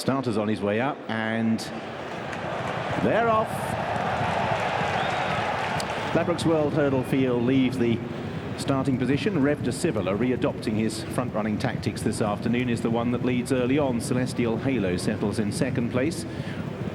Starter's on his way up, and they're off. Ladbrokes World Hurdle Field leaves the starting position. Rev de Civola, readopting his front-running tactics this afternoon, is the one that leads early on. Celestial Halo settles in second place.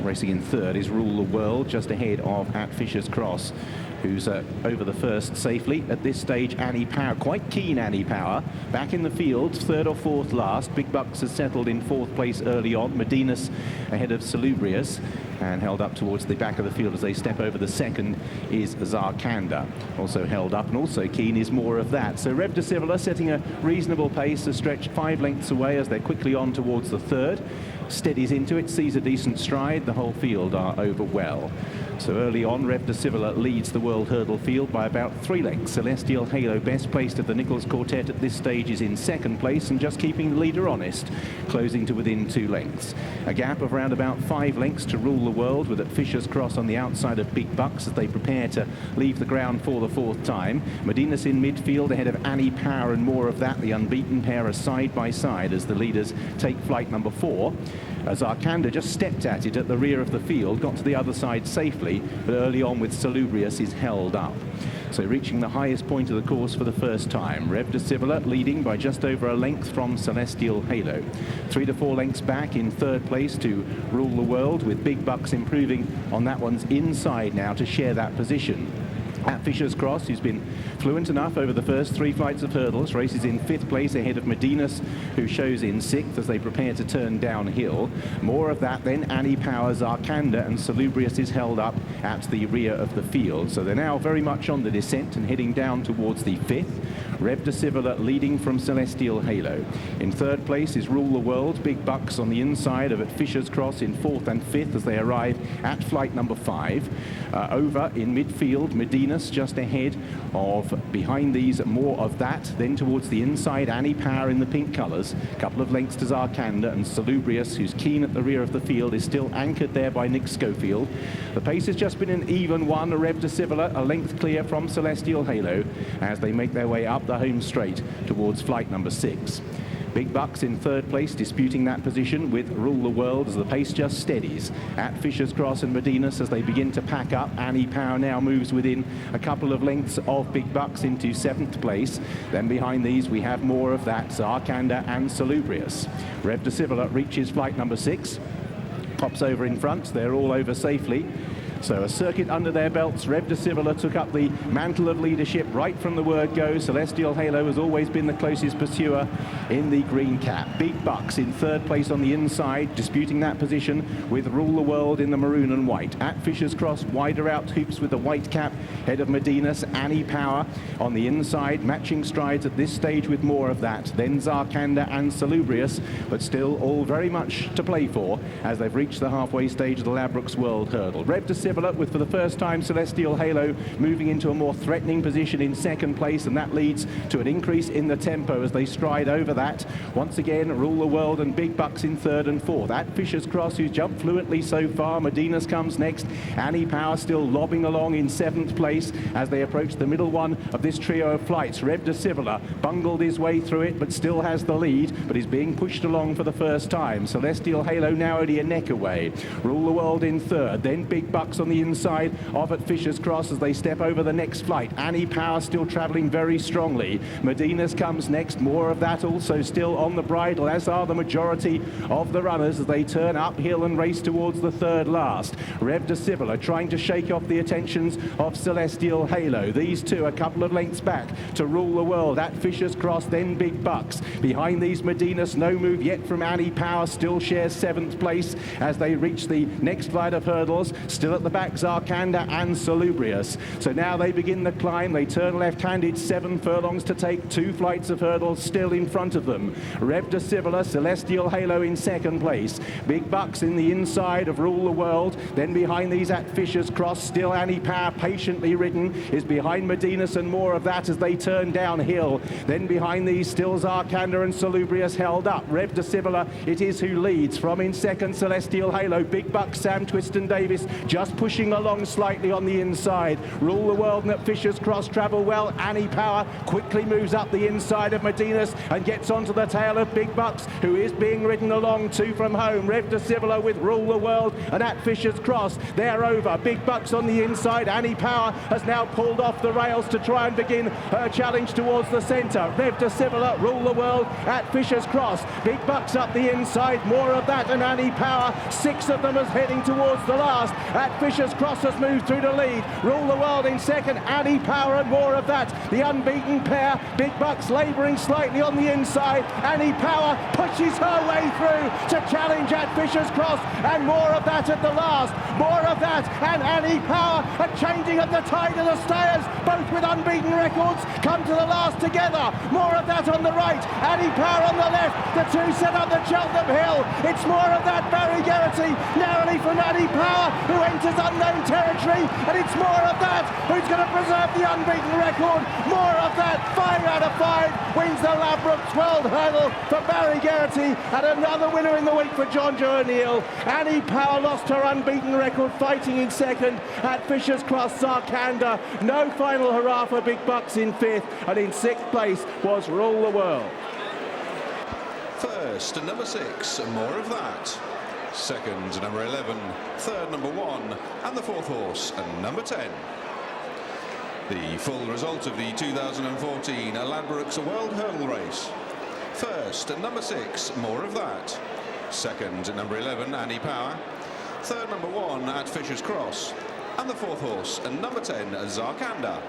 Racing in third is Rule the World, just ahead of At Fisher's Cross, who's over the first safely. At this stage, Annie Power, quite keen Annie Power, back in the field, third or fourth last. Big Bucks has settled in fourth place early on. Medinus ahead of Salubrious, and held up towards the back of the field as they step over the second is Zarkanda. Also held up and also keen is More of That. So Rev de Civola setting a reasonable pace, a stretch 5 lengths away as they're quickly on towards the third. Steadies into it, sees a decent stride. The whole field are over well. So early on, Rev de Civola leads the World Hurdle Field by about 3 lengths. Celestial Halo, best placed of the Nichols Quartet at this stage, is in second place and just keeping the leader honest, closing to within 2 lengths. A gap of around about 5 lengths to Rule the World, with At Fisher's Cross on the outside of Big Bucks as they prepare to leave the ground for the 4th time. Medinus in midfield ahead of Annie Power and More of That. The unbeaten pair are side by side as the leaders take flight number 4. Zarkanda just stepped at it at the rear of the field, got to the other side safely, but early on with Salubrious is held up. So reaching the highest point of the course for the first time, Rev de Civola leading by just over a length from Celestial Halo. 3 to 4 lengths back in third place to Rule the World, with Big Bucks improving on that one's inside now to share that position. At Fisher's Cross, who's been fluent enough over the first 3 flights of hurdles, races in 5th place ahead of Medinus, who shows in 6th as they prepare to turn downhill. More of That then, Annie Power, Zarkanda, and Salubrious is held up at the rear of the field. So they're now very much on the descent and heading down towards the 5th. Rev de Civola leading from Celestial Halo. In third place is Rule the World. Big Bucks on the inside of At Fisher's Cross in 4th and 5th as they arrive at flight number 5. Over in midfield, Medinus just ahead of, behind these, More of That. Then towards the inside, Annie Power in the pink colours. A couple of lengths to Zarkanda, and Salubrious, who's keen at the rear of the field, is still anchored there by Nick Schofield. The pace has just been an even one. Rev de Civola a length clear from Celestial Halo as they make their way up the home straight towards flight number 6. Big Bucks in third place, disputing that position with Rule the World as the pace just steadies. At Fisher's Cross and Medinus as they begin to pack up. Annie Power now moves within a couple of lengths of Big Bucks into 7th place. Then behind these we have More of That, Zarkanda and Salubrious. Rev de Civola reaches flight number 6. Pops over in front, they're all over safely. So a circuit under their belts. Rev de Civola took up the mantle of leadership right from the word go. Celestial Halo has always been the closest pursuer in the green cap. Big Bucks in third place on the inside, disputing that position with Rule the World in the maroon and white. At Fisher's Cross, wider out hoops with the white cap, head of Medinus. Annie Power on the inside, matching strides at this stage with More of That. Then Zarkanda and Salubrious, but still all very much to play for as they've reached the halfway stage of the Ladbrokes World Hurdle. Rev de Civola with, for the first time, Celestial Halo moving into a more threatening position in second place, and that leads to an increase in the tempo as they stride over that. Once again, Rule the World and Big Bucks in third and fourth. At Fisher's Cross, who's jumped fluently so far. Medinus comes next. Annie Power still lobbing along in 7th place as they approach the middle one of this trio of flights. Rev de Civola bungled his way through it, but still has the lead, but is being pushed along for the first time. Celestial Halo now only a neck away. Rule the World in third, then Big Bucks on the inside of At Fisher's Cross as they step over the next flight. Annie Power still travelling very strongly. Medinus comes next. More of That also still on the bridle, as are the majority of the runners as they turn uphill and race towards the third last. Rev de Civola trying to shake off the attentions of Celestial Halo. These two a couple of lengths back to Rule the World. At Fisher's Cross, then Big Bucks. Behind these, Medinus, no move yet from Annie Power, still shares 7th place as they reach the next flight of hurdles. Still at the back, Zarkanda and Salubrious. So now they begin the climb. They turn left-handed, 7 furlongs to take, 2 flights of hurdles still in front of them. Rev de Civola, Celestial Halo in second place. Big Bucks in the inside of Rule the World. Then behind these, At Fisher's Cross, still Annie Power, patiently ridden, is behind Medinus and More of That as they turn downhill. Then behind these, still Zarkanda and Salubrious held up. Rev de Civola, it is who leads. From in second, Celestial Halo. Big Bucks, Sam Twiston Davis just pushing along slightly on the inside. Rule the World and at Fisher's Cross travel well. Annie Power quickly moves up the inside of Medinas and gets onto the tail of Big Bucks, who is being ridden along two from home. Rev de Civila with Rule the World and at Fisher's Cross. They're over. Big Bucks on the inside. Annie Power has now pulled off the rails to try and begin her challenge towards the centre. Rev de Civila, Rule the World at Fisher's Cross. Big Bucks up the inside. More of that and Annie Power. 6 of them is heading towards the last. At Fisher's Cross has moved through to lead. Rule the World in second. Annie Power and more of that. The unbeaten pair. Big Bucks labouring slightly on the inside. Annie Power pushes her way through to challenge at Fisher's Cross, and more of that at the last. More of that, and Annie Power are changing at the tide of the stayers, both with unbeaten records, come to the last together. More of that on the right. Annie Power on the left. The two set up the Cheltenham hill. It's more of that. Barry Geraghty narrowly from Annie Power, who enters unknown territory, and it's more of that who's going to preserve the unbeaten record. More of that. 5 out of 5 wins the Ladbrokes World Hurdle for Barry Geraghty, and another winner in the week for John Joe O'Neill. Annie Power lost her unbeaten record fighting in second at Fisher's Cross. Zarkanda, no final hurrah for Big Bucks in 5th, and in 6th place was Rule the World. First, number 6, more of that. Second, number 11. Third, number 1. And the 4th horse, number 10. The full result of the 2014 Ladbrokes World Hurdle Race. First, number 6, more of that. Second, number 11, Annie Power. Third, number 1 at Fisher's Cross. And the 4th horse, number 10, Zarkanda.